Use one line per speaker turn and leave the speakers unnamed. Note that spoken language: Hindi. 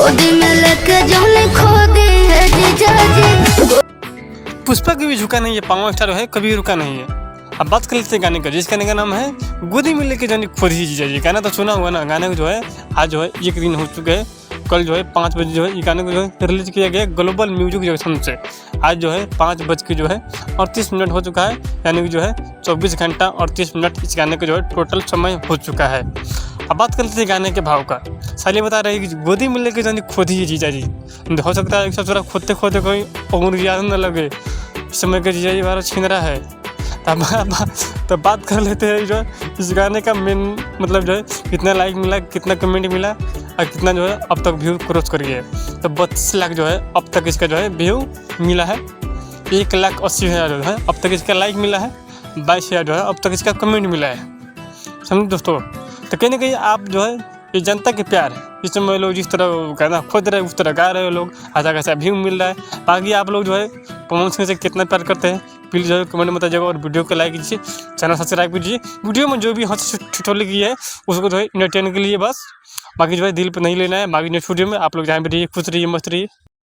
गोदी में लेके जाने खो दे है जीजा जी।
पुष्पा कभी झुका नहीं है, पावर स्टार है कभी रुका नहीं है। अब बात कर लेते हैं गाने का, जिस गाने का नाम है गोदी में लेके जाने खुद ही जीजा जी। गाना तो सुना हुआ ना, गाने को जो है आज जो है 1 दिन हो चुके हैं। कल जो है 5 बजे जो है ये गाने को जो है रिलीज किया गया ग्लोबल म्यूजिक जंक्शन से। आज जो है 5 बज के जो है 38 मिनट हो चुका है, यानी कि जो है 24 घंटा 38 मिनट इस गाने का जो है टोटल समय हो चुका है। अब बात कर लेते हैं गाने के भाव का। साली बता रही है कि गोदी में लेके जाने खुद ही जीजा जी। हो सकता है सब थोड़ा खोदते खोदते कोई और याद न लगे, इस समय का जीजा जी बार छीन रहा है। तो बात कर लेते हैं जो है इस गाने का मेन मतलब जो है कितना लाइक मिला, कितना कमेंट मिला और कितना जो है अब तक व्यू क्रॉस कर गया है। तो 32 लाख जो है अब तक इसका जो है व्यू मिला है। 1,80,000 जो है अब तक इसका लाइक मिला है। 22,000 जो है अब तक इसका कमेंट मिला है। समझ दोस्तों, तो कहीं ना कहीं आप जो है ये जनता के प्यार है। इस समय लोग जिस तरह गाना खोद रहे उस तरह गा रहे हो लोग, अच्छा खासा व्यू मिल रहा है। बाकी आप लोग जो है पवन सिंह से कितना प्यार करते हैं प्लीज़ जो है कमेंट में बताइएगा और वीडियो को लाइक कीजिए, चैनल सब्सक्राइब कीजिए। वीडियो में जो भी हंसी ठिठोली की है उसको जो है इंटरटेन के लिए बस, बाकी जो है दिल पर नहीं लेना है। बाकी नेक्स्ट वीडियो में आप लोग जहाँ भी रहिए खुश रहिए मस्त रहिए।